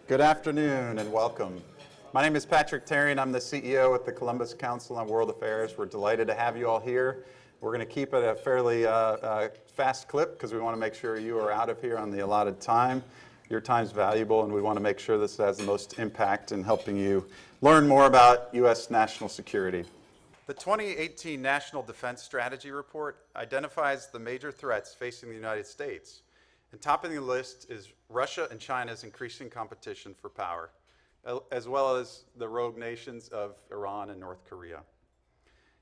Good afternoon and welcome. My name is Patrick Terry and I'm the CEO at the Columbus Council on World Affairs. We're delighted to have you all here. We're going to keep it a fairly fast clip because we want to make sure you are out of here on the allotted time. Your time's valuable and we want to make sure this has the most impact in helping you learn more about U.S. national security. The 2018 National Defense Strategy Report identifies the major threats facing the United States. And topping the list is Russia and China's increasing competition for power, as well as the rogue nations of Iran and North Korea.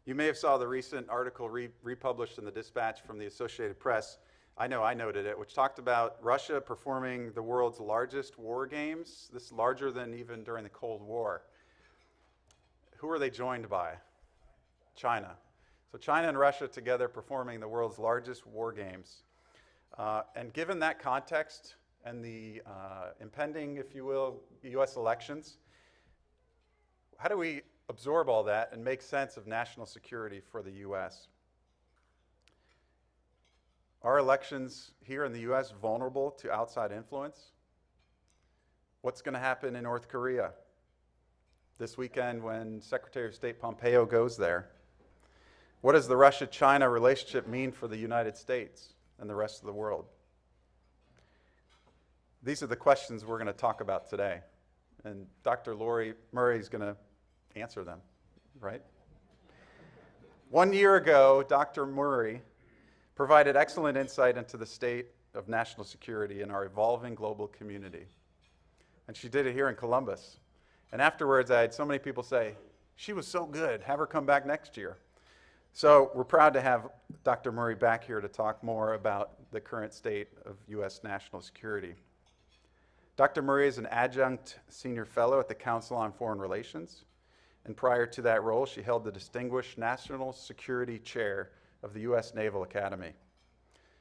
You may have saw the recent article republished in the Dispatch from the Associated Press. I know I noted it, which talked about Russia performing the world's largest war games. This is larger than even during the Cold War. Who are they joined by? China. So China and Russia together performing the world's largest war games. And given that context and the impending, if you will, U.S. elections, how do we absorb all that and make sense of national security for the U.S.? Are elections here in the U.S. vulnerable to outside influence? What's going to happen in North Korea this weekend when Secretary of State Pompeo goes there? What does the Russia-China relationship mean for the United States and the rest of the world? These are the questions we're going to talk about today. And Dr. Lori Murray is going to answer them, right? 1 year ago, Dr. Murray provided excellent insight into the state of national security in our evolving global community. And she did it here in Columbus. And afterwards, I had so many people say, she was so good, have her come back next year. So we're proud to have Dr. Murray back here to talk more about the current state of U.S. national security. Dr. Murray is an adjunct senior fellow at the Council on Foreign Relations. And prior to that role, she held the Distinguished National Security Chair of the U.S. Naval Academy.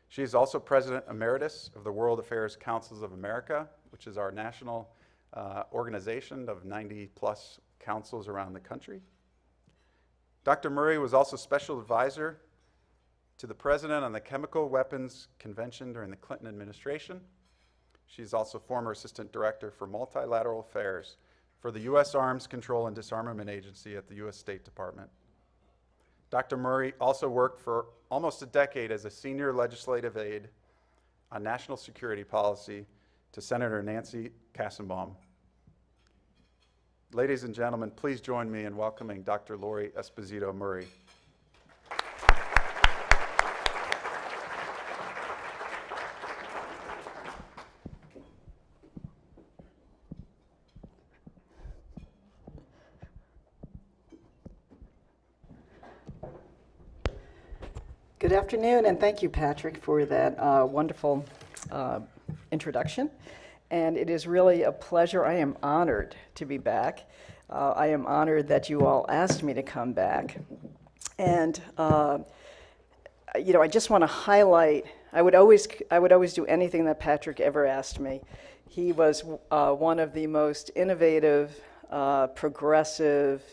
She is also President Emeritus of the World Affairs Councils of America, which is our national organization of 90-plus councils around the country. Dr. Murray was also special advisor to the President on the Chemical Weapons Convention during the Clinton administration. She's also former Assistant Director for Multilateral Affairs for the U.S. Arms Control and Disarmament Agency at the U.S. State Department. Dr. Murray also worked for almost a decade as a senior legislative aide on national security policy to Senator Nancy Kassenbaum. Ladies and gentlemen, please join me in welcoming Dr. Lori Esposito Murray. Good afternoon, and thank you, Patrick, for that wonderful introduction. And it is really a pleasure. I am honored to be back. I am honored that you all asked me to come back. And I just want to highlight. I would always do anything that Patrick ever asked me. He was one of the most innovative, progressive,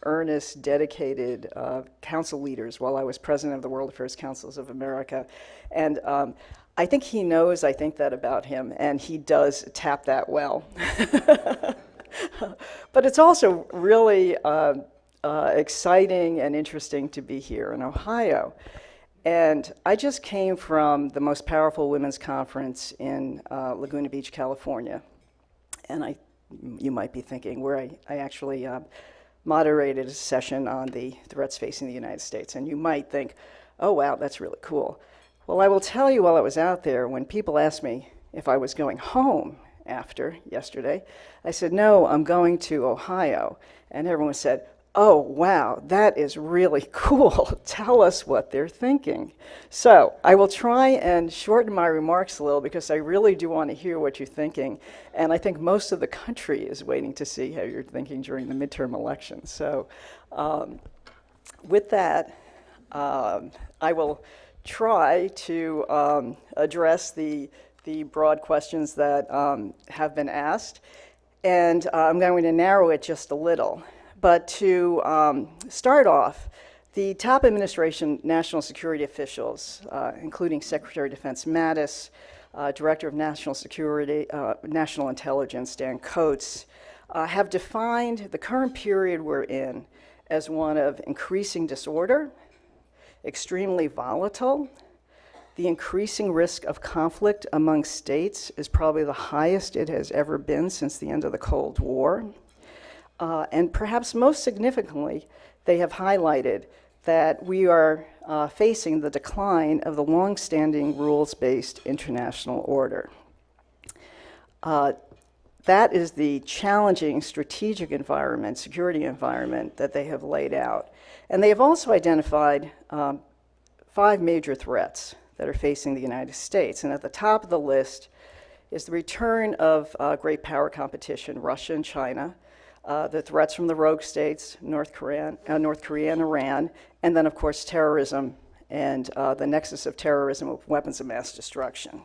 earnest, dedicated council leaders while I was president of the World Affairs Councils of America. And I think he knows I think that about him, and he does tap that well. But it's also really exciting and interesting to be here in Ohio. And I just came from the most powerful women's conference in Laguna Beach, California. And you might be thinking where I actually moderated a session on the threats facing the United States. And you might think, oh, wow, that's really cool. Well, I will tell you, while I was out there, when people asked me if I was going home after yesterday, I said, no, I'm going to Ohio. And everyone said, oh, wow, that is really cool. Tell us what they're thinking. So I will try and shorten my remarks a little because I really do want to hear what you're thinking. And I think most of the country is waiting to see how you're thinking during the midterm elections. So with that, I will try to address the broad questions that have been asked. And I'm going to narrow it just a little. But to start off, the top administration national security officials, including Secretary of Defense Mattis, Director of National Security, National Intelligence, Dan Coates, have defined the current period we're in as one of increasing disorder, extremely volatile. The increasing risk of conflict among states is probably the highest it has ever been since the end of the Cold War. And perhaps most significantly, they have highlighted that we are facing the decline of the long-standing rules-based international order. That is the challenging strategic environment, security environment that they have laid out. And they have also identified 5 major threats that are facing the United States. And at the top of the list is the return of great power competition, Russia and China, the threats from the rogue states, North Korea and Iran, and then, of course, terrorism and the nexus of terrorism with weapons of mass destruction.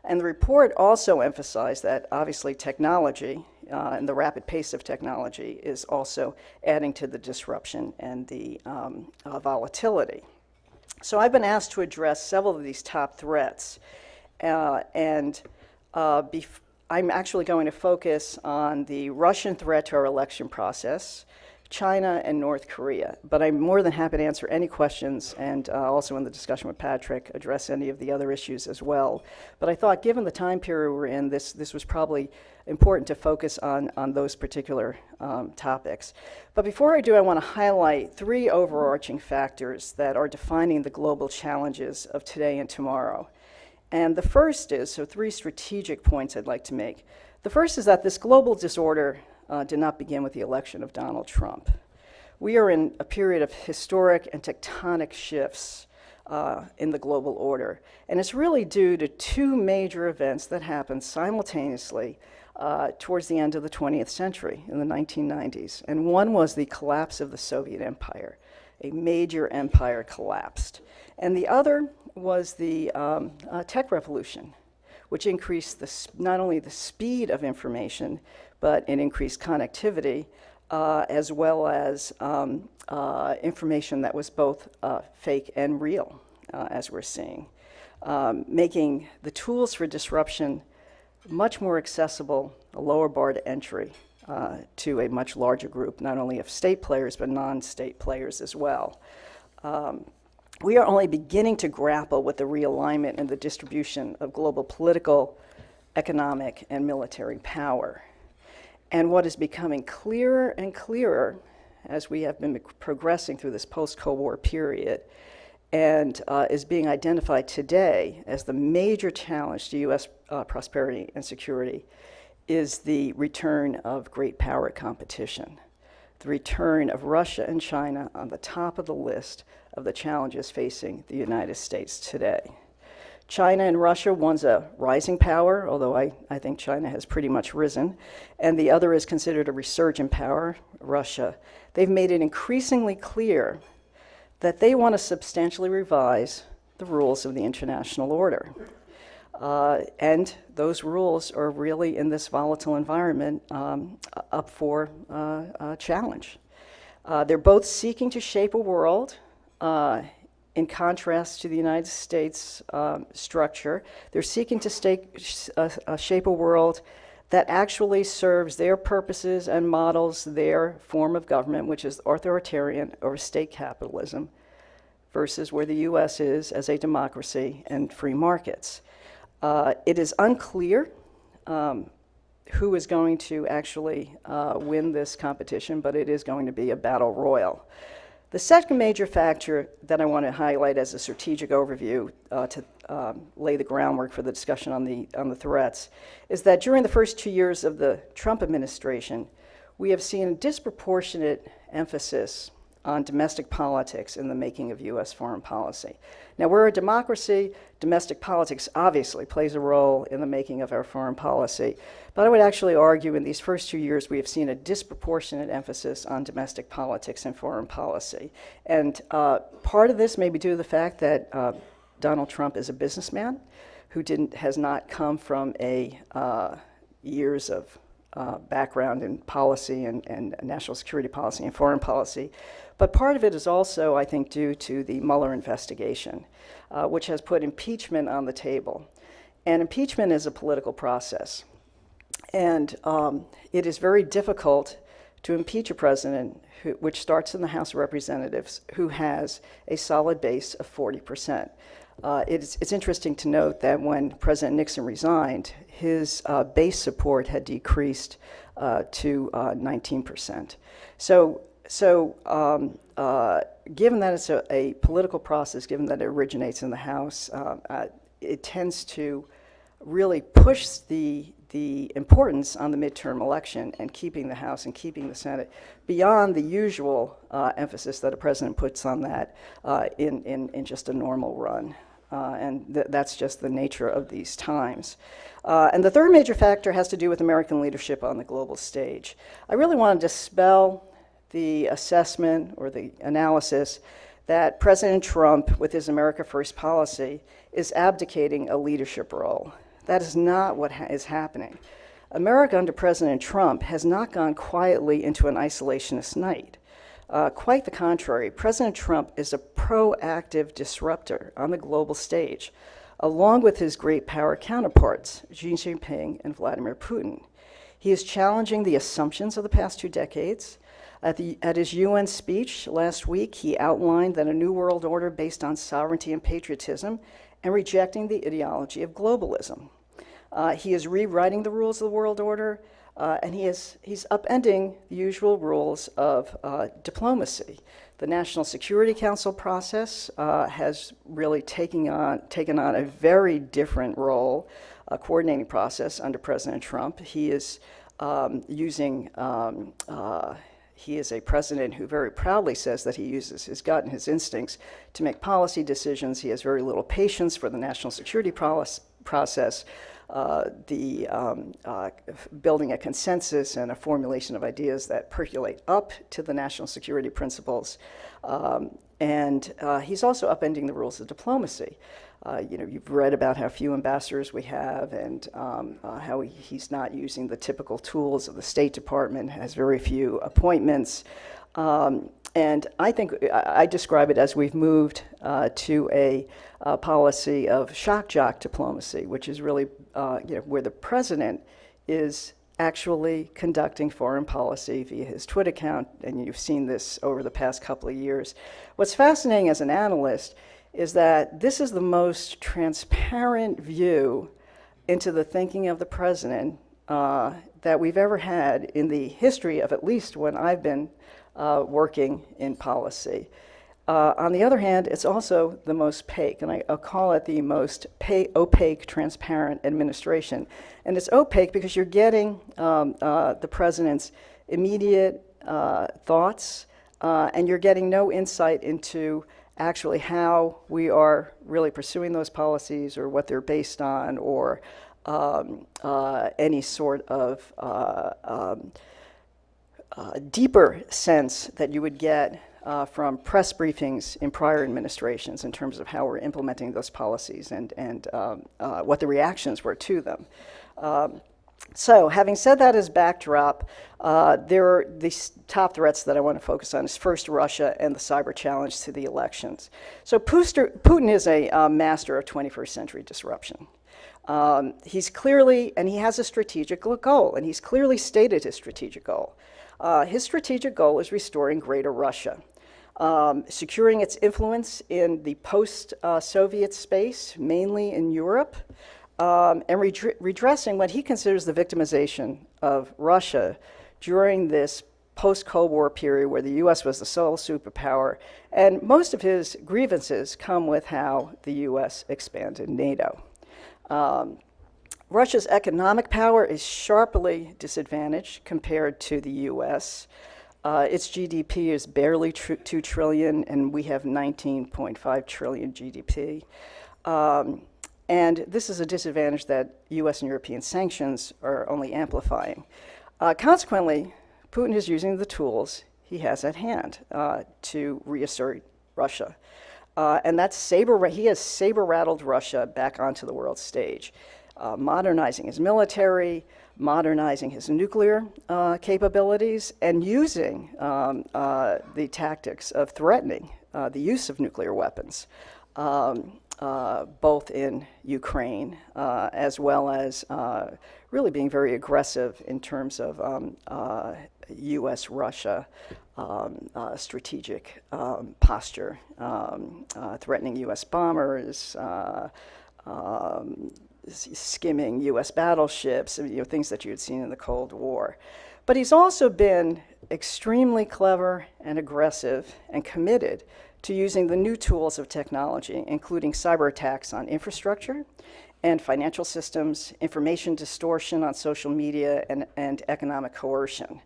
And the report also emphasized that, obviously, technology and the rapid pace of technology is also adding to the disruption and the volatility. So I've been asked to address several of these top threats, and I'm actually going to focus on the Russian threat to our election process, China, and North Korea. But I'm more than happy to answer any questions, and also in the discussion with Patrick, address any of the other issues as well. But I thought, given the time period we're in, this was probably important to focus on those particular topics. But before I do, I want to highlight 3 overarching factors that are defining the global challenges of today and tomorrow. And the first is, so 3 strategic points I'd like to make. The first is that this global disorder did not begin with the election of Donald Trump. We are in a period of historic and tectonic shifts in the global order. And it's really due to 2 major events that happened simultaneously towards the end of the 20th century, in the 1990s. And one was the collapse of the Soviet Empire. A major empire collapsed. And the other was the tech revolution, which increased not only the speed of information, but it increased connectivity, as well as information that was both fake and real, as we're seeing, making the tools for disruption much more accessible, a lower bar to entry to a much larger group, not only of state players, but non-state players as well. We are only beginning to grapple with the realignment and the distribution of global political, economic, and military power. And what is becoming clearer and clearer as we have been progressing through this post-Cold War period and is being identified today as the major challenge to U.S. Prosperity and security is the return of great power competition, the return of Russia and China on the top of the list of the challenges facing the United States today. China and Russia, one's a rising power, although I think China has pretty much risen, and the other is considered a resurgent power, Russia. They've made it increasingly clear that they want to substantially revise the rules of the international order. And those rules are really, in this volatile environment, up for challenge. They're both seeking to shape a world in contrast to the United States structure. They're seeking to shape a world that actually serves their purposes and models their form of government, which is authoritarian or state capitalism, versus where the U.S. is as a democracy and free markets. It is unclear who is going to actually win this competition, but it is going to be a battle royal. The second major factor that I want to highlight as a strategic overview to lay the groundwork for the discussion on the threats is that during the first 2 years of the Trump administration, we have seen a disproportionate emphasis on domestic politics in the making of U.S. foreign policy. Now, we're a democracy. Domestic politics obviously plays a role in the making of our foreign policy. But I would actually argue in these first 2 years, we have seen a disproportionate emphasis on domestic politics and foreign policy. And part of this may be due to the fact that Donald Trump is a businessman who has not come from years of background in policy and national security policy and foreign policy. But part of it is also, I think, due to the Mueller investigation, which has put impeachment on the table. And impeachment is a political process. And it is very difficult to impeach a president which starts in the House of Representatives who has a solid base of 40%. It's interesting to note that when President Nixon resigned, his base support had decreased to 19%. So given that it's a political process, given that it originates in the House, it tends to really push the importance on the midterm election and keeping the House and keeping the Senate beyond the usual emphasis that a president puts on that in just a normal run. And that's just the nature of these times. And the third major factor has to do with American leadership on the global stage. I really want to dispel the assessment or the analysis that President Trump, with his America First policy, is abdicating a leadership role. That is not what is happening. America under President Trump has not gone quietly into an isolationist night. Quite the contrary. President Trump is a proactive disruptor on the global stage, along with his great power counterparts, Xi Jinping and Vladimir Putin. He is challenging the assumptions of the past 2 decades. At his UN speech last week, he outlined that a new world order based on sovereignty and patriotism and rejecting the ideology of globalism. He is rewriting the rules of the world order, and he's upending the usual rules of diplomacy. The National Security Council process has really taken on a very different role, a coordinating process under President Trump. He is he is a president who very proudly says that he uses his gut and his instincts to make policy decisions. He has very little patience for the national security process, building a consensus and a formulation of ideas that percolate up to the national security principles. And he's also upending the rules of diplomacy. You've read about how few ambassadors we have and how he's not using the typical tools of the State Department, has very few appointments. And I think I describe it as we've moved to a policy of shock jock diplomacy, which is really where the president is actually conducting foreign policy via his Twitter account, and you've seen this over the past couple of years. What's fascinating as an analyst is that this is the most transparent view into the thinking of the president that we've ever had in the history of at least when I've been working in policy. On the other hand, it's also the most opaque, and I'll call it the most opaque, transparent administration. And it's opaque because you're getting the president's immediate thoughts, and you're getting no insight into actually how we are really pursuing those policies or what they're based on or any sort of deeper sense that you would get from press briefings in prior administrations in terms of how we're implementing those policies and what the reactions were to them. So having said that as backdrop, there are these top threats that I want to focus on is first Russia and the cyber challenge to the elections. So Putin is a master of 21st century disruption. He's clearly, and he has a strategic goal, and he's clearly stated his strategic goal. His strategic goal is restoring Greater Russia, securing its influence in the post-Soviet space, mainly in Europe, and redressing what he considers the victimization of Russia during this post-Cold War period where the U.S. was the sole superpower. And most of his grievances come with how the U.S. expanded NATO. Russia's economic power is sharply disadvantaged compared to the U.S. Its GDP is barely $2 trillion, and we have 19.5 trillion GDP. And this is a disadvantage that U.S. and European sanctions are only amplifying. Consequently, Putin is using the tools he has at hand to reassert Russia. And he has saber-rattled Russia back onto the world stage, modernizing his military, modernizing his nuclear capabilities, and using the tactics of threatening the use of nuclear weapons. both in Ukraine, as well as really being very aggressive in terms of U.S.-Russia strategic posture, threatening U.S. bombers, skimming U.S. battleships, things that you had seen in the Cold War. But he's also been extremely clever and aggressive and committed to using the new tools of technology, including cyber attacks on infrastructure and financial systems, information distortion on social media, and economic coercion.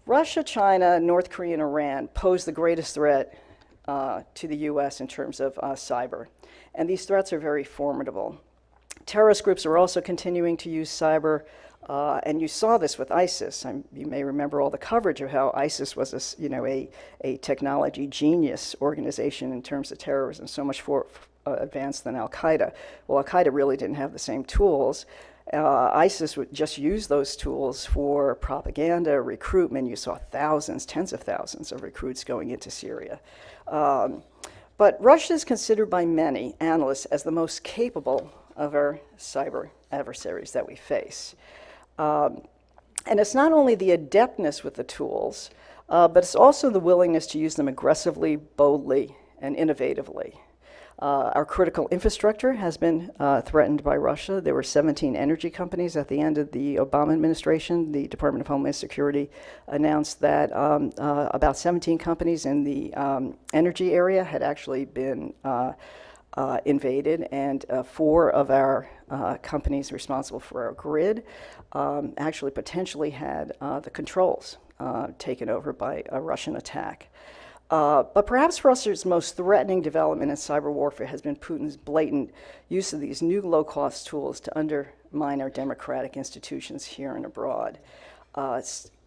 Russia, China, North Korea, and Iran pose the greatest threat to the U.S. in terms of cyber, and these threats are very formidable. Terrorist groups are also continuing to use cyber, and you saw this with ISIS. You may remember all the coverage of how ISIS was a technology genius organization in terms of terrorism, so much more advanced than Al-Qaeda. Well, Al-Qaeda really didn't have the same tools. ISIS would just use those tools for propaganda, recruitment. You saw thousands, tens of thousands of recruits going into Syria. But Russia is considered by many analysts as the most capable of our cyber adversaries that we face. And it's not only the adeptness with the tools, but it's also the willingness to use them aggressively, boldly, and innovatively. Our critical infrastructure has been threatened by Russia. There were 17 energy companies at the end of the Obama administration. The Department of Homeland Security announced that about 17 companies in the energy area had actually been invaded, and 4 of our companies responsible for our grid actually potentially had the controls taken over by a Russian attack. But perhaps Russia's most threatening development in cyber warfare has been Putin's blatant use of these new low-cost tools to undermine our democratic institutions here and abroad.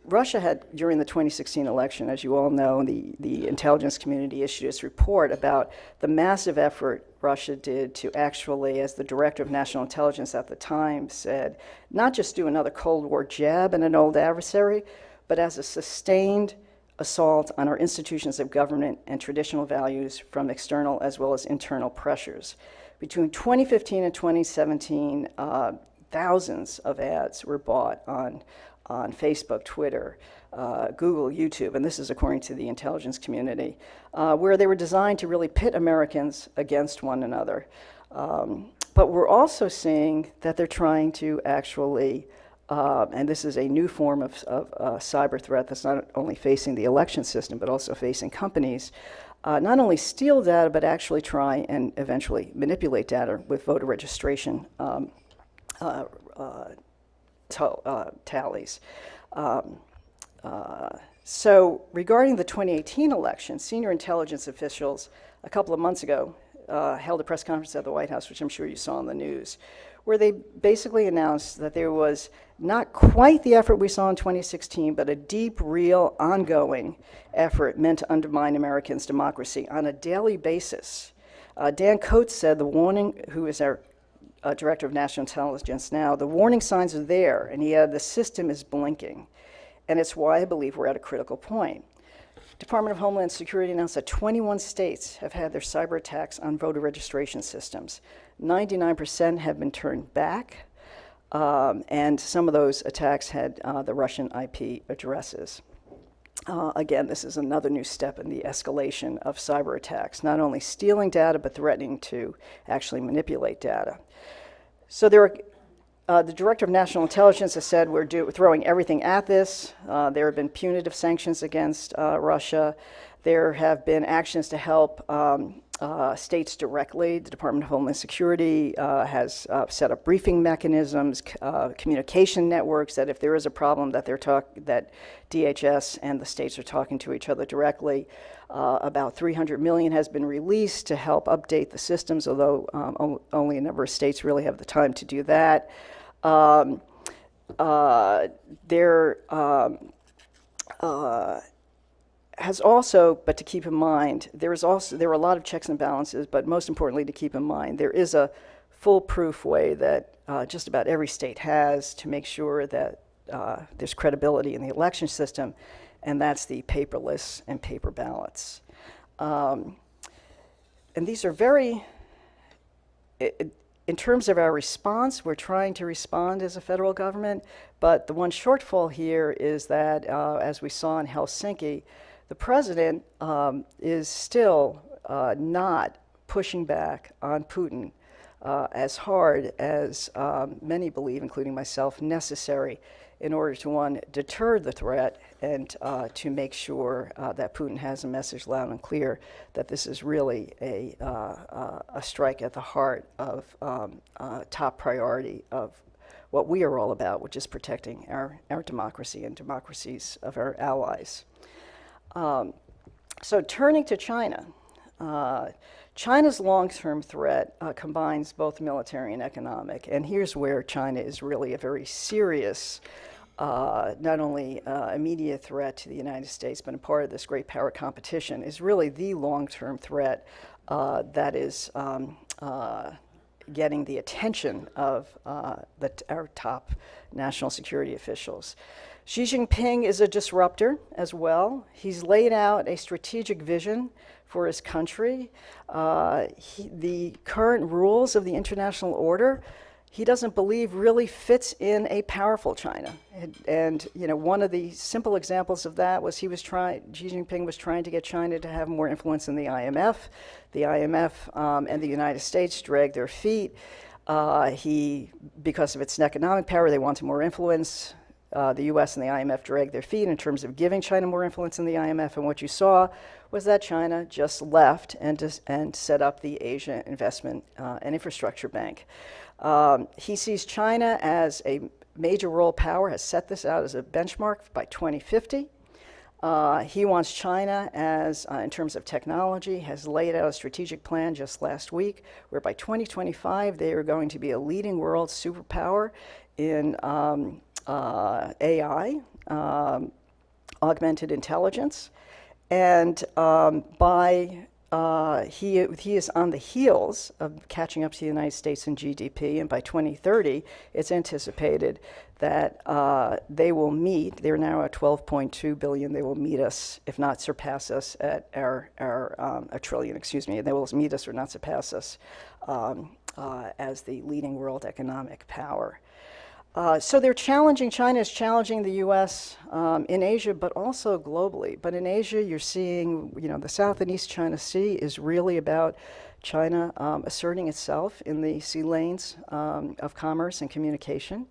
Russia had, during the 2016 election, as you all know, the intelligence community issued its report about the massive effort Russia did to actually, as the director of national intelligence at the time said, not just do another Cold War jab at an old adversary, but as a sustained assault on our institutions of government and traditional values from external as well as internal pressures. Between 2015 and 2017, thousands of ads were bought on Facebook, Twitter, Google, YouTube, and this is according to the intelligence community, where they were designed to really pit Americans against one another. But we're also seeing that they're trying to actually and this is a new form of cyber threat that's not only facing the election system, but also facing companies, not only steal data, but actually try and eventually manipulate data with voter registration tallies. So regarding the 2018 election, senior intelligence officials a couple of months ago held a press conference at the White House, which I'm sure you saw in the news, where they basically announced that there was not quite the effort we saw in 2016, but a deep, real, ongoing effort meant to undermine Americans' democracy on a daily basis. Dan Coates said, who is our director of national intelligence now, the warning signs are there, and he had, the system is blinking. And it's why I believe we're at a critical point. Department of Homeland Security announced that 21 states have had their cyber attacks on voter registration systems. 99% have been turned back, and some of those attacks had the Russian IP addresses. Again, this is another new step in the escalation of cyber attacks, not only stealing data, but threatening to actually manipulate data. So there are, the Director of National Intelligence has said we're throwing everything at this. There have been punitive sanctions against Russia. There have been actions to help states directly. The Department of Homeland Security has set up briefing mechanisms, communication networks, that if there is a problem that that DHS and the states are talking to each other directly. About $300 million has been released to help update the systems, although only a number of states really have the time to do that. There has also, but to keep in mind, there are a lot of checks and balances, but most importantly to keep in mind, there is a foolproof way that just about every state has to make sure that there's credibility in the election system, and that's the paperless and paper ballots. And these are very in terms of our response, we're trying to respond as a federal government, but the one shortfall here is that, as we saw in Helsinki, the president is still not pushing back on Putin as hard as many believe, including myself, necessary in order to, one, deter the threat and to make sure that Putin has a message loud and clear that this is really a strike at the heart of top priority of what we are all about, which is protecting our democracy and democracies of our allies. So turning to China, China's long-term threat combines both military and economic, and here's where China is really a very serious, not only immediate threat to the United States, but a part of this great power competition, is really the long-term threat that is getting the attention of our top national security officials. Xi Jinping is a disruptor as well. He's laid out a strategic vision for his country. The current rules of the international order, he doesn't believe really fits in a powerful China. And you know, one of the simple examples of that was Xi Jinping was trying to get China to have more influence in the IMF. The IMF and the United States dragged their feet. Because of its economic power, they wanted more influence. The US and the IMF dragged their feet in terms of giving China more influence in the IMF, and what you saw was that China just left and set up the Asia Investment and Infrastructure Bank. He sees China as a major world power, has set this out as a benchmark by 2050. He wants China as, in terms of technology, has laid out a strategic plan just last week, where by 2025 they are going to be a leading world superpower in AI, augmented intelligence, and he is on the heels of catching up to the United States in GDP, and by 2030, it's anticipated that they will meet, they're now at 12.2 billion, they will meet us, if not surpass us, at a trillion, excuse me, they will meet us or not surpass us as the leading world economic power. So they're challenging, China is challenging the US in Asia, but also globally. But in Asia, you're seeing, you know, the South and East China Sea is really about China asserting itself in the sea lanes of commerce and communication.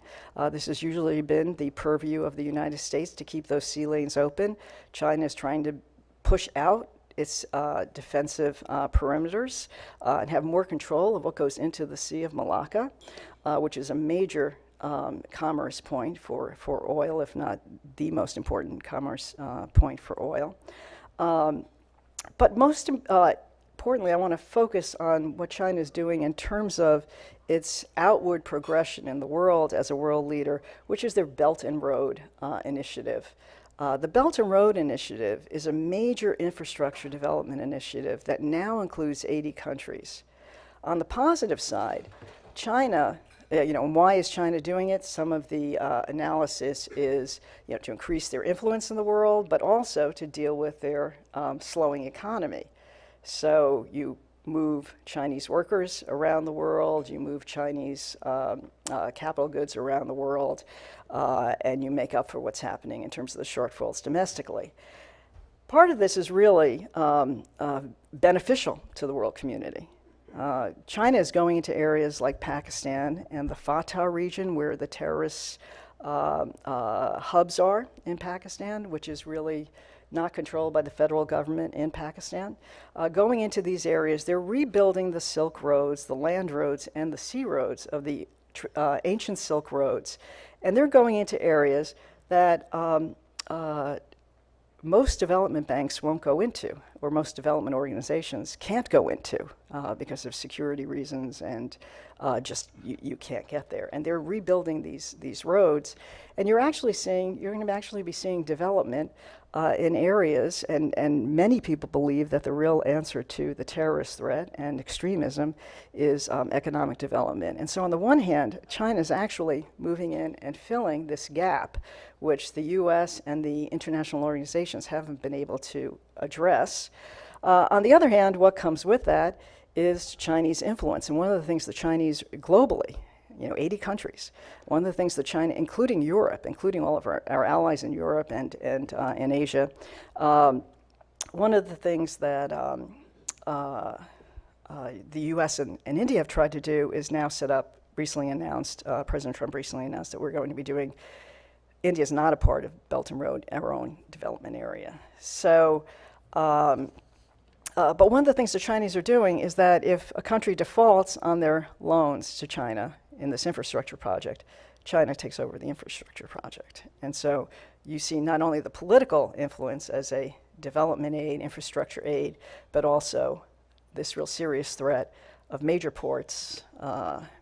This has usually been the purview of the United States to keep those sea lanes open. China is trying to push out its defensive perimeters and have more control of what goes into the Sea of Malacca, which is a major commerce point for oil, if not the most important commerce point for oil. But most importantly, I want to focus on what China is doing in terms of its outward progression in the world as a world leader, which is their Belt and Road initiative. The Belt and Road Initiative is a major infrastructure development initiative that now includes 80 countries. On the positive side, China, you know, and why is China doing it? Some of the analysis is, you know, to increase their influence in the world, but also to deal with their slowing economy. So you move Chinese workers around the world, you move Chinese capital goods around the world, and you make up for what's happening in terms of the shortfalls domestically. Part of this is really beneficial to the world community. China is going into areas like Pakistan and the FATA region, where the terrorist hubs are in Pakistan, which is really not controlled by the federal government in Pakistan. Going into these areas, they're rebuilding the Silk Roads, the land roads, and the sea roads of the ancient Silk Roads. And they're going into areas that most development banks won't go into, or most development organizations can't go into because of security reasons, and just you can't get there. And they're rebuilding these roads, and you're going to actually be seeing development in areas, and many people believe that the real answer to the terrorist threat and extremism is economic development. And so on the one hand, China is actually moving in and filling this gap, which the US and the international organizations haven't been able to address. On the other hand, what comes with that is Chinese influence. And one of the things the Chinese globally, 80 countries, one of the things that China, including Europe, including all of our allies in Europe and in Asia, one of the things that the US and India have tried to do is now set up, recently announced, President Trump recently announced that we're going to be doing, India is not a part of Belt and Road, our own development area. So, but one of the things the Chinese are doing is that if a country defaults on their loans to China in this infrastructure project, China takes over the infrastructure project. And so you see not only the political influence as a development aid, infrastructure aid, but also this real serious threat of major ports,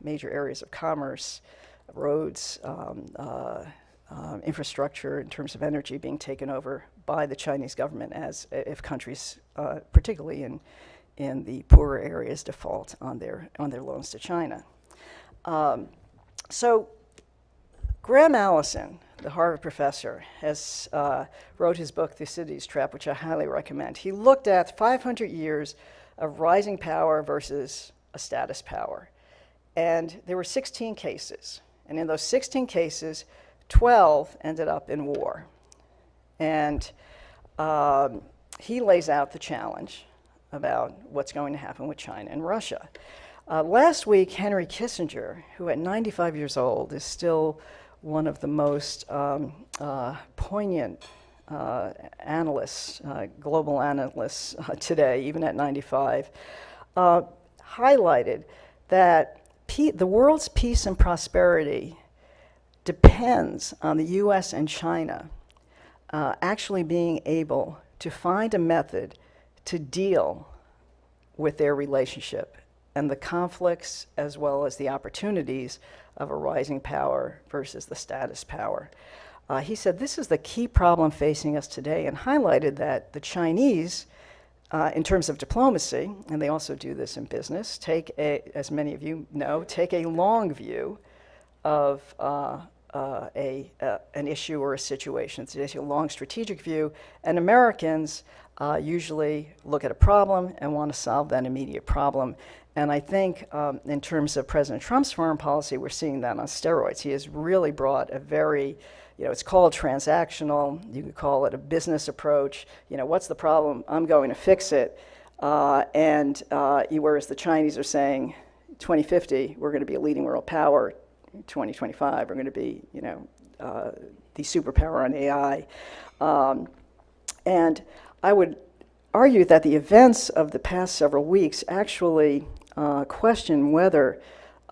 major areas of commerce, roads, infrastructure in terms of energy being taken over by the Chinese government as if countries, particularly in the poorer areas, default on their loans to China. So Graham Allison, the Harvard professor, has wrote his book, Thucydides' Trap, which I highly recommend. He looked at 500 years of rising power versus a status power. And there were 16 cases. And in those 16 cases, 12 ended up in war. And he lays out the challenge about what's going to happen with China and Russia. Last week, Henry Kissinger, who at 95 years old is still one of the most poignant analysts, global analysts today, even at 95, highlighted that the world's peace and prosperity depends on the US and China actually being able to find a method to deal with their relationship and the conflicts as well as the opportunities of a rising power versus the status power. He said this is the key problem facing us today, and highlighted that the Chinese, in terms of diplomacy, and they also do this in business, as many of you know, take a long view of an issue or a situation. It's a long strategic view, and Americans usually look at a problem and want to solve that immediate problem. And I think in terms of President Trump's foreign policy, we're seeing that on steroids. He has really brought a very, it's called transactional, you could call it a business approach. What's the problem? I'm going to fix it. Whereas the Chinese are saying 2050, we're going to be a leading world power. 2025, we're going to be, the superpower on AI. And I would argue that the events of the past several weeks actually question whether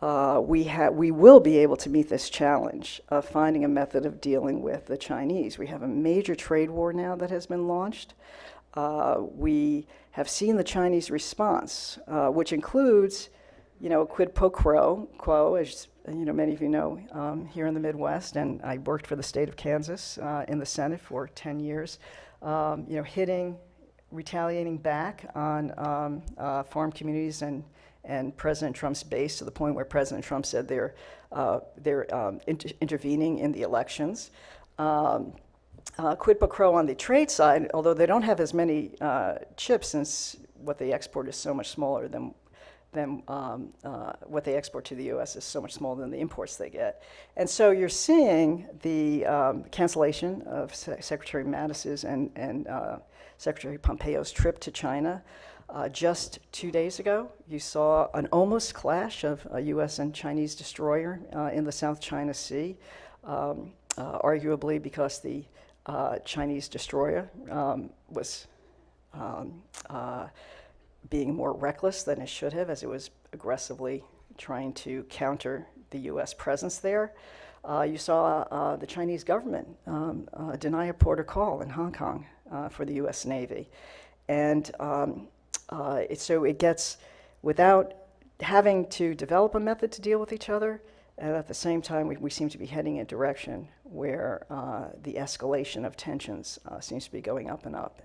we will be able to meet this challenge of finding a method of dealing with the Chinese. We have a major trade war now that has been launched. We have seen the Chinese response, which includes, quid pro quo, as many of you know, here in the Midwest, and I worked for the state of Kansas in the Senate for 10 years, retaliating back on farm communities and President Trump's base, to the point where President Trump said they're intervening in the elections. Quid pro quo on the trade side, although they don't have as many chips, since what they export is so much smaller than what they export to the U.S. is so much smaller than the imports they get. And so you're seeing the cancellation of Secretary Mattis's and Secretary Pompeo's trip to China. Just 2 days ago, you saw an almost clash of a U.S. and Chinese destroyer in the South China Sea, arguably because the Chinese destroyer was being more reckless than it should have, as it was aggressively trying to counter the U.S. presence there. You saw the Chinese government deny a port of call in Hong Kong for the U.S. Navy. And so it gets, without having to develop a method to deal with each other, and at the same time, we seem to be heading in a direction where the escalation of tensions seems to be going up and up.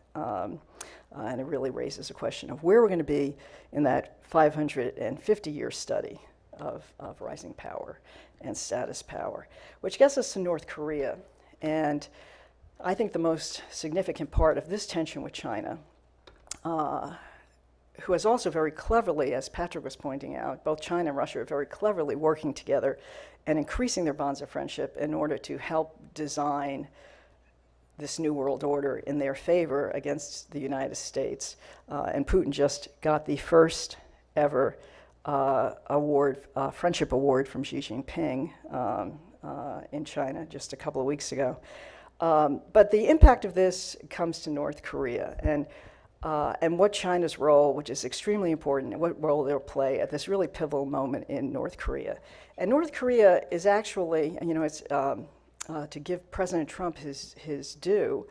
And it really raises a question of where we're going to be in that 550-year study of rising power and status power, which gets us to North Korea. And I think the most significant part of this tension with China who is also very cleverly, as Patrick was pointing out, both China and Russia are very cleverly working together and increasing their bonds of friendship in order to help design this new world order in their favor against the United States. And Putin just got the first ever friendship award from Xi Jinping in China just a couple of weeks ago. But the impact of this comes to North Korea and what China's role, which is extremely important, and what role they'll play at this really pivotal moment in North Korea. And North Korea is actually, it's to give President Trump his due.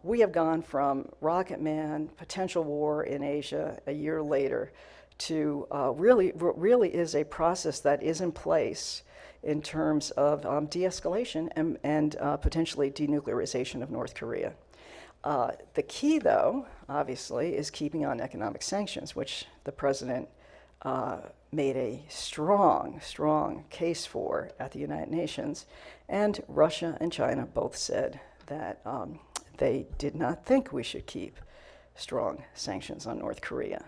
We have gone from Rocket Man, potential war in Asia a year later, to really is a process that is in place in terms of de-escalation and potentially denuclearization of North Korea. The key, though, obviously, is keeping on economic sanctions, which the president made a strong case for at the United Nations. And Russia and China both said that they did not think we should keep strong sanctions on North Korea.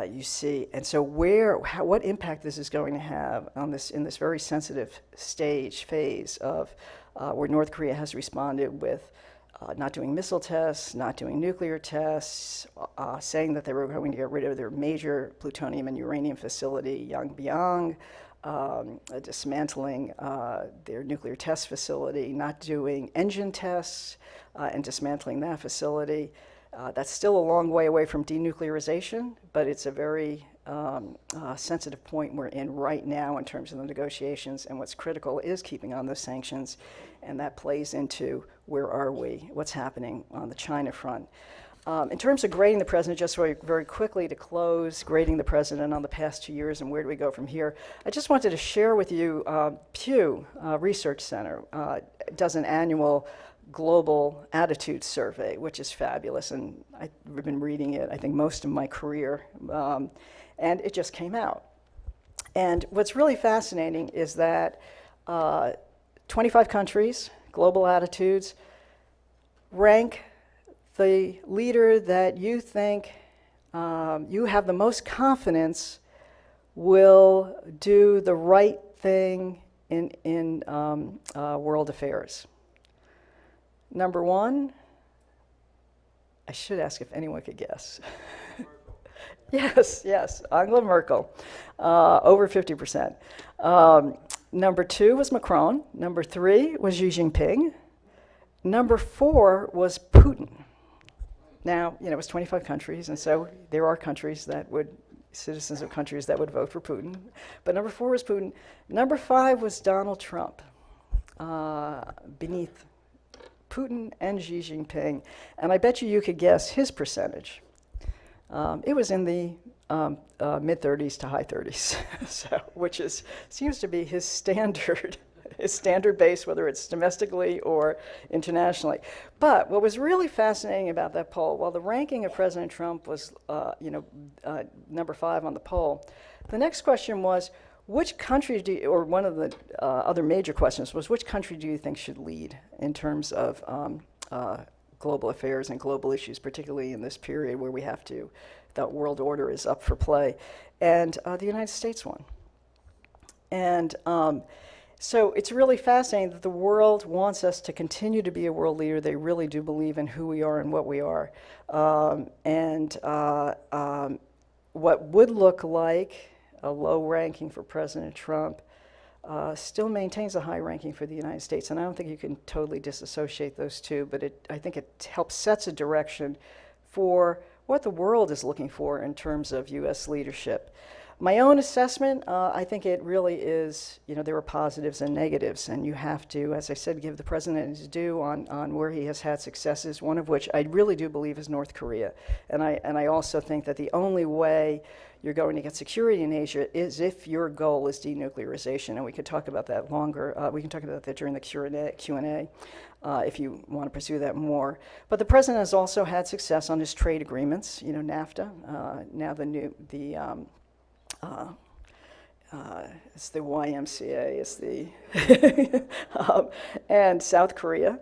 You see, and so what impact this is going to have on this in this very sensitive phase of where North Korea has responded with not doing missile tests, not doing nuclear tests, saying that they were going to get rid of their major plutonium and uranium facility, Yongbyon, dismantling their nuclear test facility, not doing engine tests, and dismantling that facility. That's still a long way away from denuclearization, but it's a very sensitive point we're in right now in terms of the negotiations, and what's critical is keeping on those sanctions, and that plays into where are we, what's happening on the China front. In terms of grading the president, just very quickly to close, grading the president on the past 2 years and where do we go from here, I just wanted to share with you Pew Research Center does an annual global attitude survey, which is fabulous, and I've been reading it, I think, most of my career, and it just came out. And what's really fascinating is that 25 countries, global attitudes, rank the leader that you think you have the most confidence will do the right thing in world affairs. Number one, I should ask if anyone could guess. Yes, Angela Merkel, over 50%. Number two was Macron. Number three was Xi Jinping. Number four was Putin. Now, it was 25 countries, and so there are citizens of countries that would vote for Putin. But number four was Putin. Number five was Donald Trump, beneath Putin and Xi Jinping. And I bet you could guess his percentage. It was in the mid-30s to high 30s, which seems to be his standard base, whether it's domestically or internationally. But what was really fascinating about that poll, while the ranking of President Trump was number 5 on the poll, the next question was, which country or one of the other major questions was, which country do you think should lead in terms of global affairs and global issues, particularly in this period where the world order is up for play? And the United States won. And so it's really fascinating that the world wants us to continue to be a world leader. They really do believe in who we are and what we are. What would look like a low ranking for President Trump still maintains a high ranking for the United States. And I don't think you can totally disassociate those two, but I think it helps sets a direction for what the world is looking for in terms of U.S. leadership. My own assessment, I think it really is, there are positives and negatives, and you have to, as I said, give the president his due on where he has had successes, one of which I really do believe is North Korea. And I also think that the only way you're going to get security in Asia is if your goal is denuclearization, and we could talk about that longer. We can talk about that during the Q&A if you want to pursue that more. But the president has also had success on his trade agreements, NAFTA, now it's the YMCA, it's the and South Korea,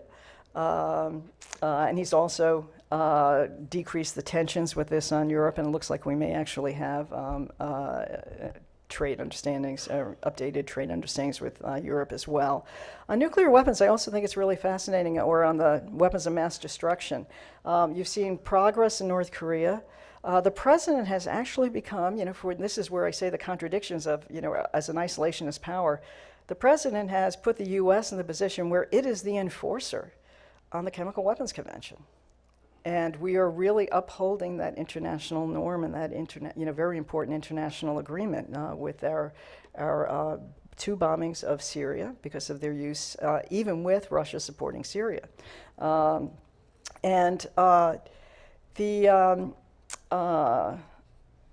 and he's also decrease the tensions with this on Europe, and it looks like we may actually have trade understandings, updated trade understandings with Europe as well. On nuclear weapons, I also think it's really fascinating, or on the weapons of mass destruction. You've seen progress in North Korea. The president has actually become, this is where I say the contradictions of, as an isolationist power, the president has put the U.S. in the position where it is the enforcer on the Chemical Weapons Convention. And we are really upholding that international norm and that very important international agreement with our two bombings of Syria because of their use, even with Russia supporting Syria. And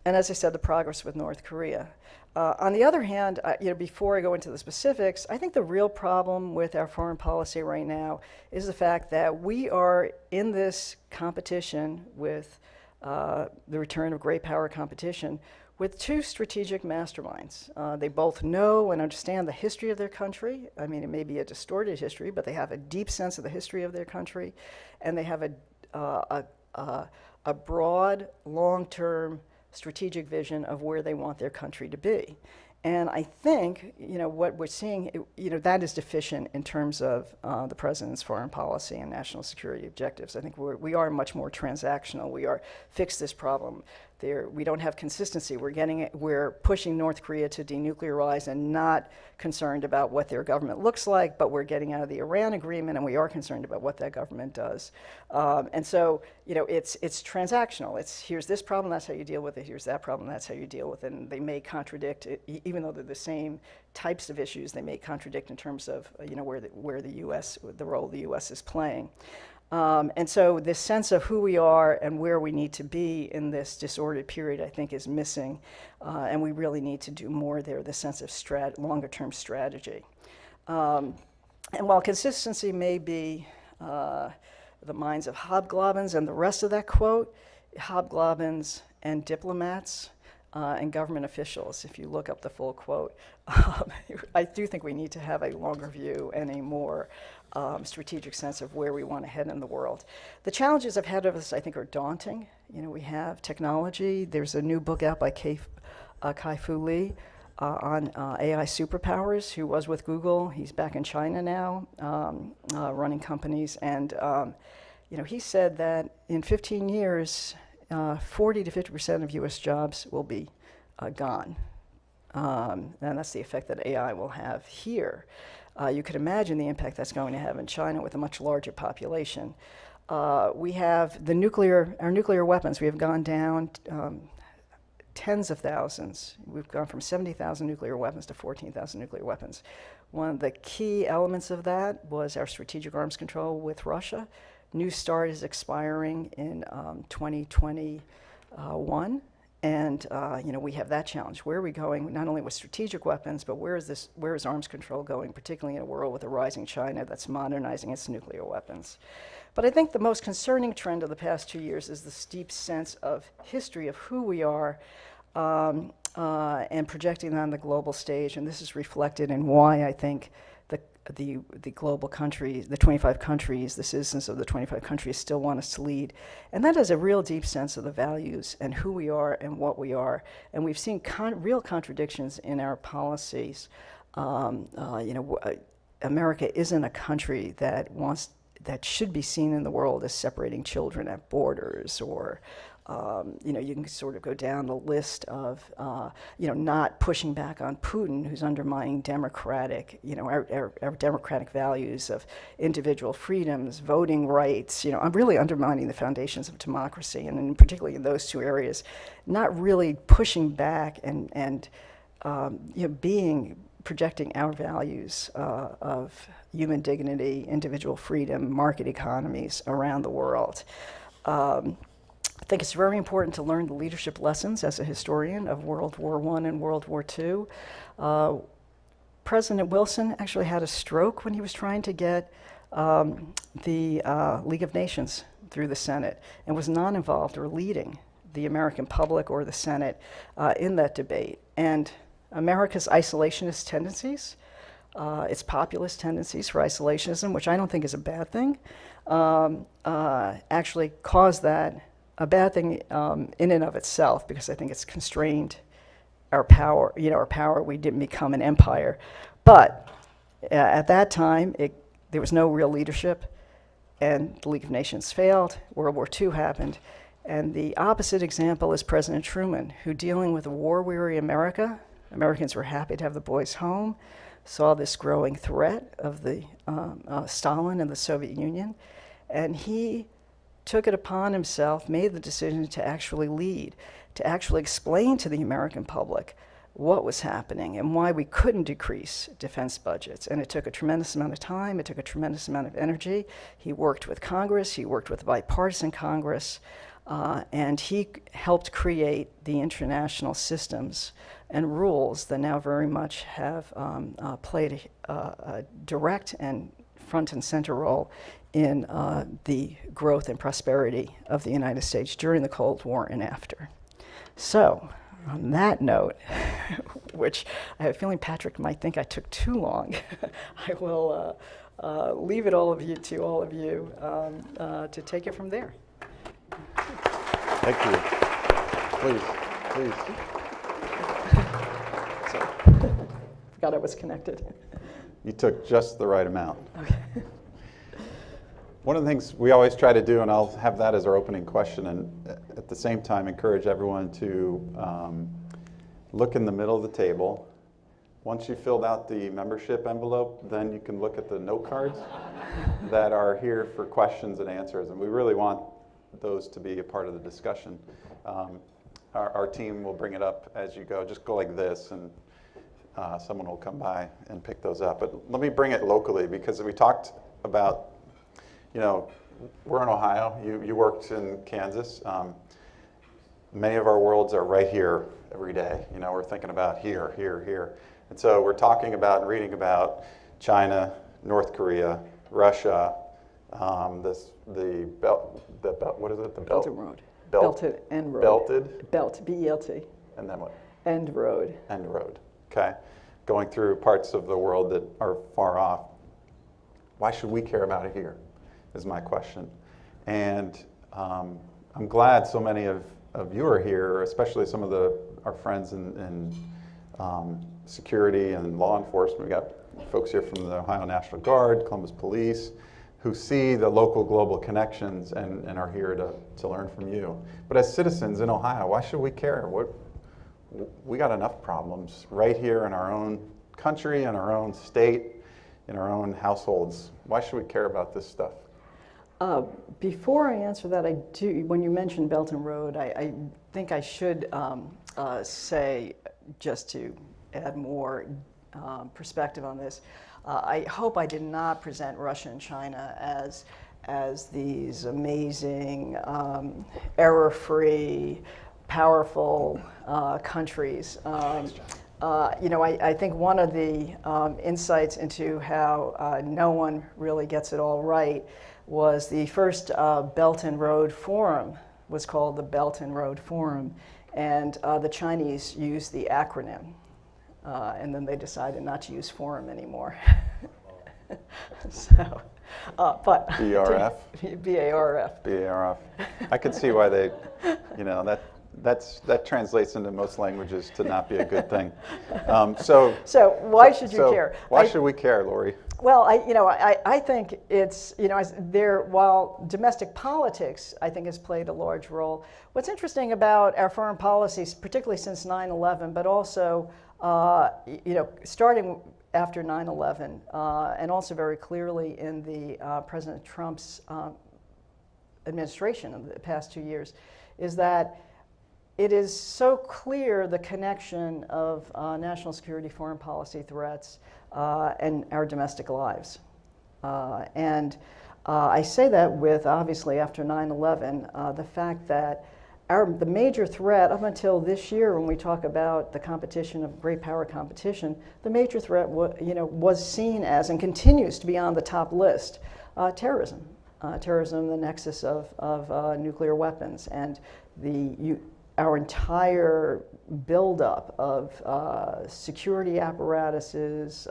as I said, the progress with North Korea. On the other hand, before I go into the specifics, I think the real problem with our foreign policy right now is the fact that we are in this competition with the return of great power competition with two strategic masterminds. They both know and understand the history of their country. I mean, it may be a distorted history, but they have a deep sense of the history of their country, and they have a broad, long-term strategic vision of where they want their country to be. And I think, what we're seeing, that is deficient in terms of the president's foreign policy and national security objectives. I think we are much more transactional. We are fix this problem. We don't have consistency. We're pushing North Korea to denuclearize and not concerned about what their government looks like, but we're getting out of the Iran agreement, and we are concerned about what that government does. And so, it's transactional. It's here's this problem, that's how you deal with it. Here's that problem, that's how you deal with it. And they may contradict, even though they're the same types of issues, they may contradict in terms of where the U.S., the role the U.S. is playing. And so this sense of who we are and where we need to be in this disordered period, I think, is missing. And we really need to do more there, the sense of longer-term strategy. And while consistency may be the minds of hobgoblins and the rest of that quote, hobgoblins and diplomats and government officials, if you look up the full quote, I do think we need to have a longer view and a more strategic sense of where we want to head in the world. The challenges ahead of us, I think, are daunting. We have technology. There's a new book out by Kai-Fu Lee on AI superpowers, who was with Google. He's back in China now, running companies. And he said that in 15 years, 40 to 50% of U.S. jobs will be gone. And that's the effect that AI will have here. You could imagine the impact that's going to have in China with a much larger population. We have our nuclear weapons. We have gone down tens of thousands. We've gone from 70,000 nuclear weapons to 14,000 nuclear weapons. One of the key elements of that was our strategic arms control with Russia. New START is expiring in 2021. And we have that challenge. Where are we going, not only with strategic weapons, but where is arms control going, particularly in a world with a rising China that's modernizing its nuclear weapons? But I think the most concerning trend of the past 2 years is the steep sense of history of who we are and projecting that on the global stage. And this is reflected in why I think the global countries, the 25 countries, the citizens of the 25 countries still want us to lead. And that has a real deep sense of the values and who we are and what we are. And we've seen real contradictions in our policies. America isn't a country that should be seen in the world as separating children at borders, or you can sort of go down the list of, not pushing back on Putin, who's undermining democratic, our democratic values of individual freedoms, voting rights, really undermining the foundations of democracy, and particularly in those two areas, not really pushing back and projecting our values of human dignity, individual freedom, market economies around the world. I think it's very important to learn the leadership lessons as a historian of World War I and World War II. President Wilson actually had a stroke when he was trying to get the League of Nations through the Senate, and was not involved or leading the American public or the Senate in that debate. And America's isolationist tendencies its populist tendencies for isolationism, which I don't think is a bad thing, actually caused that a bad thing in and of itself, because I think it's constrained our power. Our power. We didn't become an empire, but at that time, there was no real leadership, and the League of Nations failed. World War II happened, and the opposite example is President Truman, who, dealing with a war-weary America, Americans were happy to have the boys home, saw this growing threat of the Stalin and the Soviet Union, and he took it upon himself, made the decision to actually lead, to actually explain to the American public what was happening and why we couldn't decrease defense budgets. And it took a tremendous amount of time, it took a tremendous amount of energy. He worked with Congress, he worked with a bipartisan Congress, and he helped create the international systems and rules that now very much have played a direct and front and center role in the growth and prosperity of the United States during the Cold War and after. So, on that note, which I have a feeling Patrick might think I took too long, I will leave it all of you to take it from there. Thank you. Please, please. Forgot I was connected. You took just the right amount. Okay. One of the things we always try to do, and I'll have that as our opening question, and at the same time encourage everyone to look in the middle of the table. Once you filled out the membership envelope, then you can look at the note cards that are here for questions and answers, and we really want those to be a part of the discussion. Our team will bring it up as you go. Just go like this, and someone will come by and pick those up. But let me bring it locally, because we talked about, we're in Ohio. You worked in Kansas. Many of our worlds are right here every day. We're thinking about here, here, here. And so we're talking about and reading about China, North Korea, Russia, what is it? The belt? Belted road. Belt. Belted end road. Belted? Belt, B-E-L-T. And then what? End road. End road. Okay. Going through parts of the world that are far off. Why should we care about it here, is my question. And I'm glad so many of you are here, especially some of our friends in security and law enforcement. We got folks here from the Ohio National Guard, Columbus Police, who see the local global connections and are here to learn from you. But as citizens in Ohio, why should we care? We got enough problems right here in our own country, in our own state, in our own households. Why should we care about this stuff? Before I answer that, when you mentioned Belt and Road, I think I should say, just to add more perspective on this, I hope I did not present Russia and China as these amazing, error-free, powerful countries. I think one of the insights into how no one really gets it all right was the first Belt and Road Forum was called the Belt and Road Forum, and the Chinese used the acronym, and then they decided not to use forum anymore. So, but BRF? BARF. BARF. I could see why they, that translates into most languages to not be a good thing. So why should you care? Why should we care, Lori? Well, I think it's, while domestic politics, I think, has played a large role. What's interesting about our foreign policies, particularly since 9/11, but also, starting after 9/11, and also very clearly in the President Trump's administration of the past 2 years, is that it is so clear the connection of national security, foreign policy threats, and our domestic lives. I say that with, obviously, after 9/11, the fact that the major threat up until this year, when we talk about the competition of great power competition, the major threat was seen as, and continues to be on the top list, terrorism. Terrorism, the nexus of nuclear weapons, and our entire buildup of security apparatuses,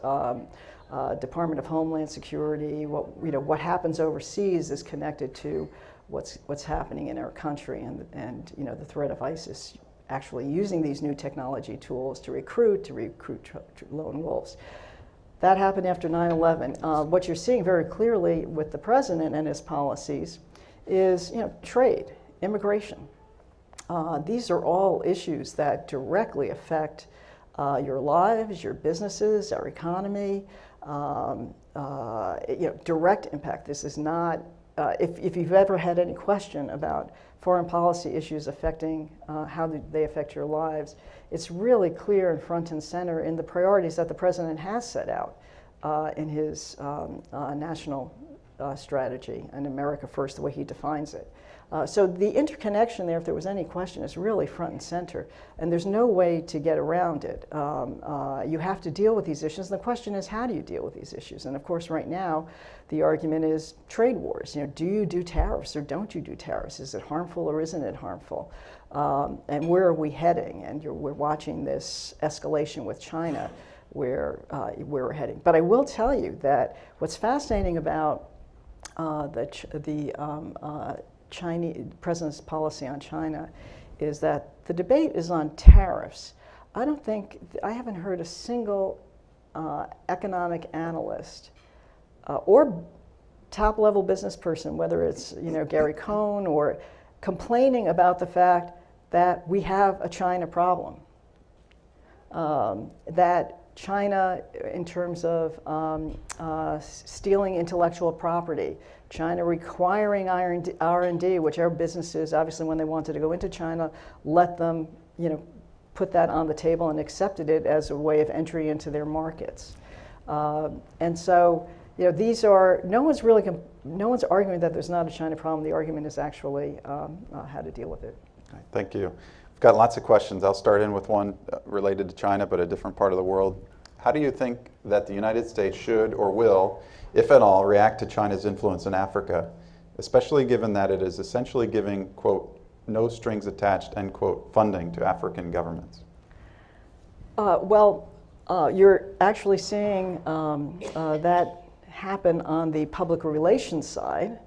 Department of Homeland Security, what happens overseas is connected to what's happening in our country, and the threat of ISIS actually using these new technology tools to recruit lone wolves. That happened after 9/11. What you're seeing very clearly with the president and his policies is trade, immigration. These are all issues that directly affect your lives, your businesses, our economy. Direct impact. This is not. If you've ever had any question about foreign policy issues affecting how they affect your lives, it's really clear and front and center in the priorities that the president has set out in his national strategy and America First, the way he defines it. So the interconnection there, if there was any question, is really front and center, and there's no way to get around it. You have to deal with these issues, and the question is, how do you deal with these issues? And of course, right now, the argument is trade wars. Do you do tariffs or don't you do tariffs? Is it harmful or isn't it harmful? And where are we heading? And we're watching this escalation with China, where we're heading. But I will tell you that what's fascinating about the Chinese president's policy on China is that the debate is on tariffs. I haven't heard a single economic analyst or top-level business person, whether it's Gary Cohn, or complaining about the fact that we have a China problem. That China, in terms of stealing intellectual property, China requiring R&D, which our businesses, obviously when they wanted to go into China, let them put that on the table and accepted it as a way of entry into their markets. And so these are, no one's arguing that there's not a China problem. The argument is actually how to deal with it. Thank you. We've got lots of questions. I'll start in with one related to China, but a different part of the world. How do you think that the United States should or will, if at all, react to China's influence in Africa, especially given that it is essentially giving, quote, no strings attached, end quote, funding to African governments? You're actually seeing that happen on the public relations side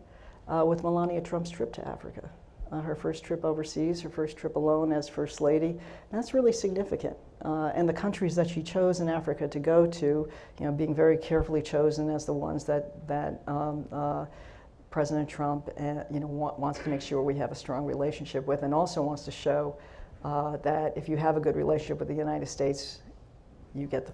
with Melania Trump's trip to Africa. Her first trip overseas, her first trip alone as First Lady, and that's really significant. And the countries that she chose in Africa to go to, being very carefully chosen as the ones that President Trump wants to make sure we have a strong relationship with, and also wants to show that if you have a good relationship with the United States, you get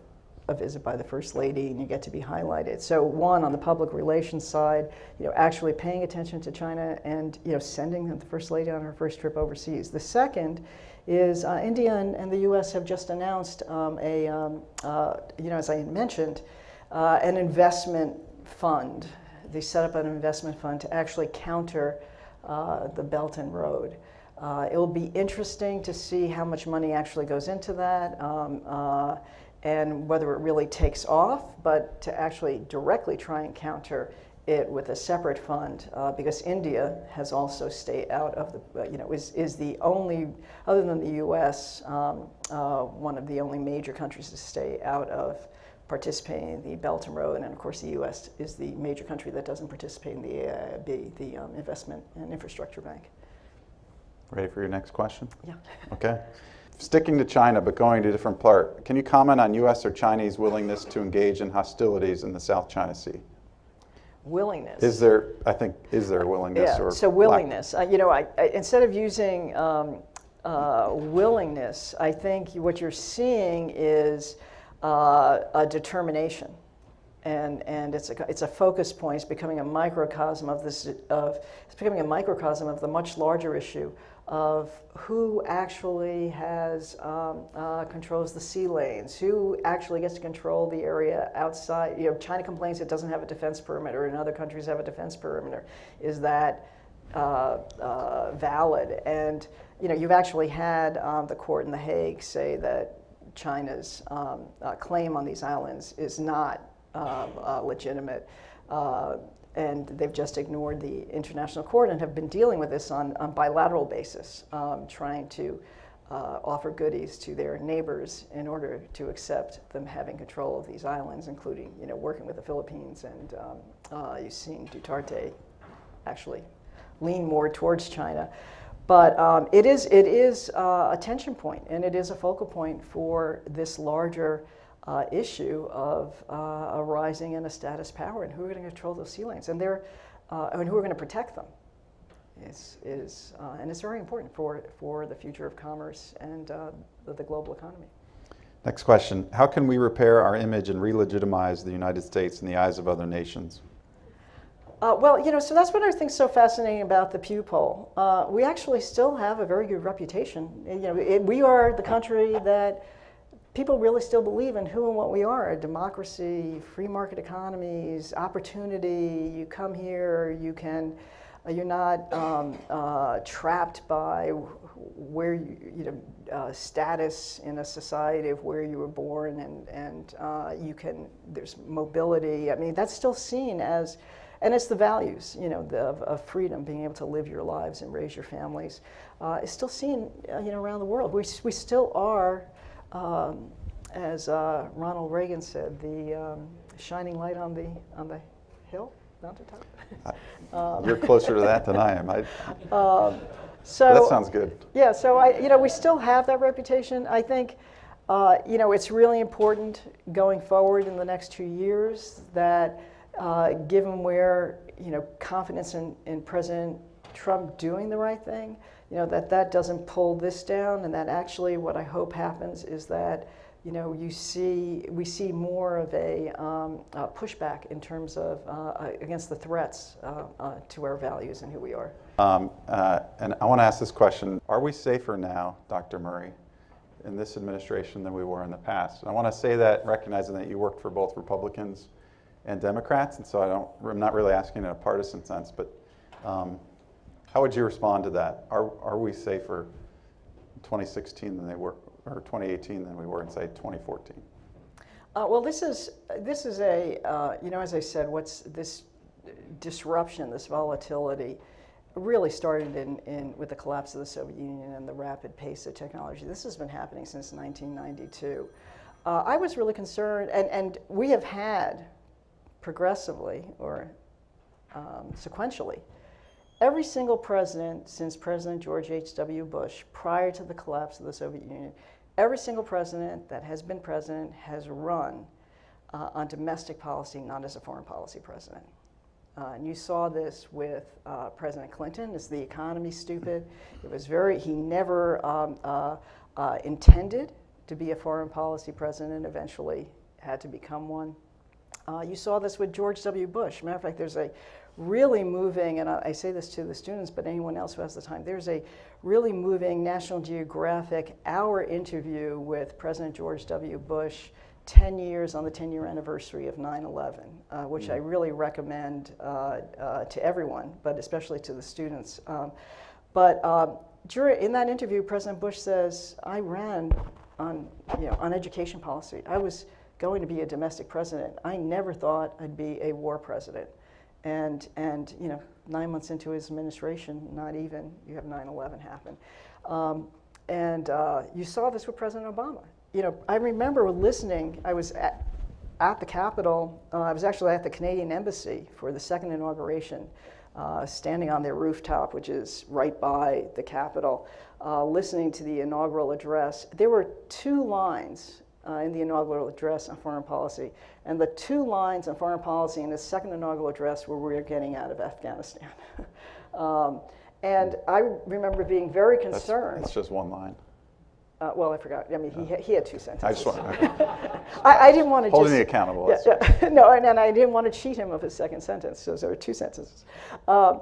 a visit by the First Lady and you get to be highlighted. So one, on the public relations side, actually paying attention to China and sending the First Lady on her first trip overseas. The second is India and the U.S. have just announced as I mentioned, an investment fund. They set up an investment fund to actually counter the Belt and Road. It will be interesting to see how much money actually goes into that. And whether it really takes off, but to actually directly try and counter it with a separate fund, because India has also stayed out of the, is the only, other than the U.S., one of the only major countries to stay out of participating in the Belt and Road, and of course the U.S. is the major country that doesn't participate in the AIIB, the Investment and Infrastructure Bank. Ready for your next question? Yeah. Okay. Sticking to China, but going to a different part, can you comment on U.S. or Chinese willingness to engage in hostilities in the South China Sea? Willingness. Is there willingness? Yeah, or so willingness. Instead of using willingness, I think what you're seeing is a determination. And it's a focus point. It's becoming a microcosm of this. It's becoming a microcosm of the much larger issue of who actually controls the sea lanes, who actually gets to control the area outside. China complains it doesn't have a defense perimeter, and other countries have a defense perimeter. Is that valid? And you've actually had the court in The Hague say that China's claim on these islands is not legitimate. and they've just ignored the international court and have been dealing with this on bilateral basis, trying to offer goodies to their neighbors in order to accept them having control of these islands, including working with the Philippines. And you've seen Duterte actually lean more towards China. But it is a tension point, and it is a focal point for this larger issue of a rising and a status power, and who are going to control those sea lanes, and who are going to protect them. And it's very important for the future of commerce and the global economy. Next question. How can we repair our image and re-legitimize the United States in the eyes of other nations? Well, so that's what I think is so fascinating about the Pew poll. We actually still have a very good reputation. We are the country that people really still believe in who and what we are: a democracy, free market economies, opportunity. You come here, you're not trapped by where status in a society of where you were born, and there's mobility. I mean, that's still seen as. And it's the values, of freedom, being able to live your lives and raise your families, is still seen, around the world. We still are, as Ronald Reagan said, the shining light on the hill, mountaintop. You're closer to that than I am. So that sounds good. Yeah. So we still have that reputation. I think, it's really important going forward in the next 2 years that. Given where confidence in President Trump doing the right thing, that doesn't pull this down, and that actually what I hope happens is that we see more of a pushback in terms of against the threats to our values and who we are. And I want to ask this question: are we safer now, Dr. Murray, in this administration than we were in the past? And I want to say that recognizing that you worked for both Republicans and Democrats, and so I'm not really asking in a partisan sense, but how would you respond to that? Are we safer in 2016 than they were, or 2018 than we were in, say, 2014? Well, this is a as I said, what's this disruption, this volatility, really started with the collapse of the Soviet Union and the rapid pace of technology. This has been happening since 1992. I was really concerned, and we have had. Progressively or sequentially, every single president since President George H.W. Bush, prior to the collapse of the Soviet Union, every single president that has been president has run on domestic policy, not as a foreign policy president. And you saw this with President Clinton. Is the economy stupid? He never intended to be a foreign policy president and eventually had to become one. You saw this with George W. Bush. Matter of fact, there's a really moving, and I say this to the students, but anyone else who has the time, there's a really moving National Geographic hour interview with President George W. Bush 10 years on the 10-year anniversary of 9/11, which I really recommend to everyone, but especially to the students. In that interview, President Bush says, I ran on education policy. I was going to be a domestic president. I never thought I'd be a war president. And 9 months into his administration, not even, you have 9/11 happen. You saw this with President Obama. I remember listening, I was at the Capitol, I was actually at the Canadian Embassy for the second inauguration, standing on their rooftop, which is right by the Capitol, listening to the inaugural address. There were 2 lines in the inaugural address on foreign policy. And the 2 lines on foreign policy in his second inaugural address were, we're getting out of Afghanistan. And I remember being very concerned. That's just 1 line. Well, I forgot. I mean, he had 2 sentences. I just want I didn't want to holding me accountable. Yeah. No, and I didn't want to cheat him of his second sentence, so there were 2 sentences. I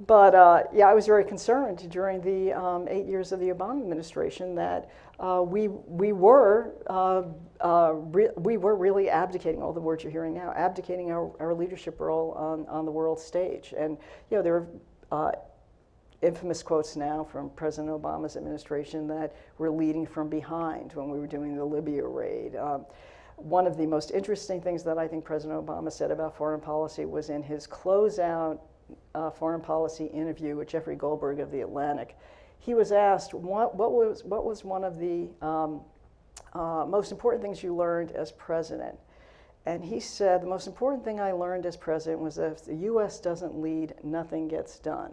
was very concerned during the 8 years of the Obama administration that we were really abdicating, all the words you're hearing now, abdicating our leadership role on the world stage. And there are infamous quotes now from President Obama's administration that we're leading from behind when we were doing the Libya raid. one of the most interesting things that I think President Obama said about foreign policy was in his closeout foreign policy interview with Jeffrey Goldberg of The Atlantic. He was asked, what was one of the most important things you learned as president? And he said, the most important thing I learned as president was that if the U.S. doesn't lead, nothing gets done.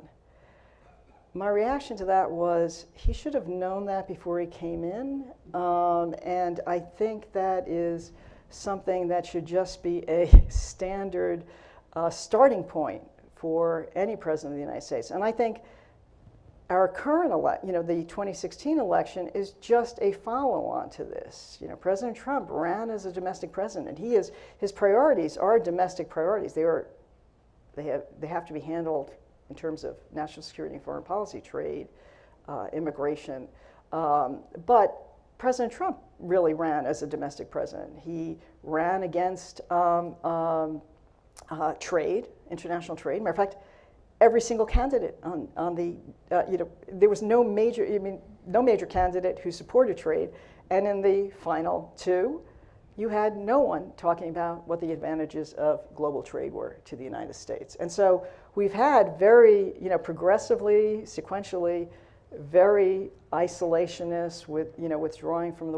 My reaction to that was, he should have known that before he came in, and I think that is something that should just be a standard starting point for any president of the United States. And I think our current the 2016 election is just a follow-on to this. President Trump ran as a domestic president. His priorities are domestic priorities. They have to be handled in terms of national security and foreign policy, trade, immigration. But President Trump really ran as a domestic president. He ran against trade, international trade. Matter of fact, every single candidate on the, there was no major candidate who supported trade. And in the final two, you had no one talking about what the advantages of global trade were to the United States. And so we've had very, progressively, sequentially, very isolationist with, withdrawing from the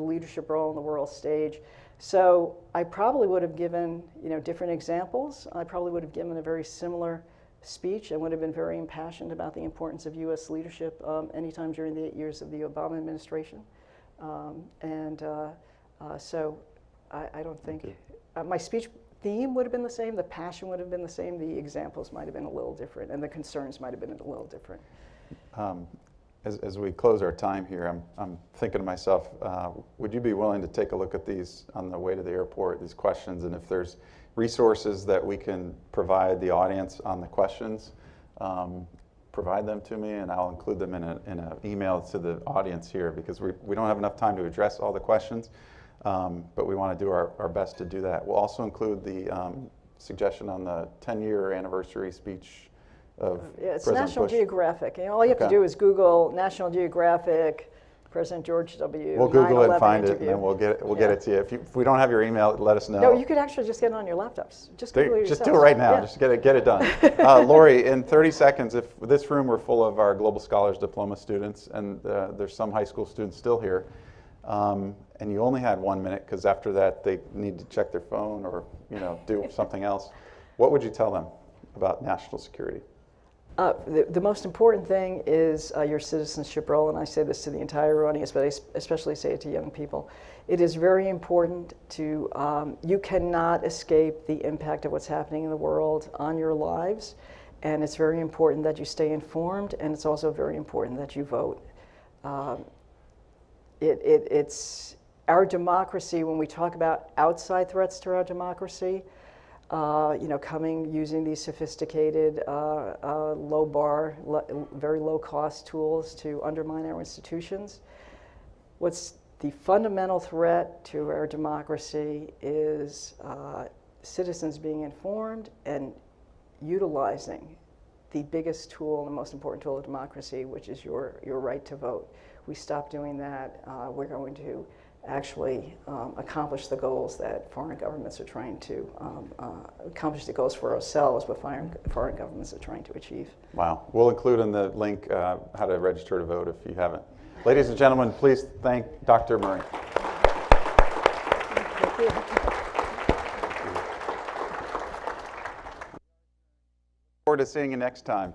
leadership role on the world stage. So I probably would have given, different examples. I probably would have given a very similar speech and would have been very impassioned about the importance of U.S. leadership anytime during the 8 years of the Obama administration. So I don't think, my speech theme would have been the same, the passion would have been the same, the examples might have been a little different, and the concerns might have been a little different. As we close our time here, I'm thinking to myself, would you be willing to take a look at these on the way to the airport, these questions, and if there's resources that we can provide the audience on the questions, provide them to me, and I'll include them in an email to the audience here, because we don't have enough time to address all the questions, but we want to do our best to do that. We'll also include the suggestion on the 10-year anniversary speech of it's President National Bush. Geographic. All you have to do is Google National Geographic, President George W. We'll Google it and 9/11 find interview. it, and we'll get it to you. If we don't have your email, let us know. No, you could actually just get it on your laptops. Just Google it Just yourself. do it right now. Yeah. Just get it done. Lori, in 30 seconds, if this room were full of our Global Scholars Diploma students, and there's some high school students still here, and you only had 1 minute, because after that they need to check their phone or do something else, what would you tell them about national security? The most important thing is your citizenship role, and I say this to the entire audience, but I especially say it to young people. It is very important to, you cannot escape the impact of what's happening in the world on your lives, and it's very important that you stay informed, and it's also very important that you vote. It's our democracy, when we talk about outside threats to our democracy, using these sophisticated, low bar, very low cost tools to undermine our institutions. What's the fundamental threat to our democracy is citizens being informed and utilizing the biggest tool, the most important tool of democracy, which is your right to vote. We stop doing that, we're going to actually accomplish the goals that foreign governments are trying to accomplish, the goals for ourselves, what foreign governments are trying to achieve. Wow. We'll include in the link how to register to vote if you haven't. Ladies and gentlemen, please thank Dr. Murray. Thank you. Look forward to seeing you next time.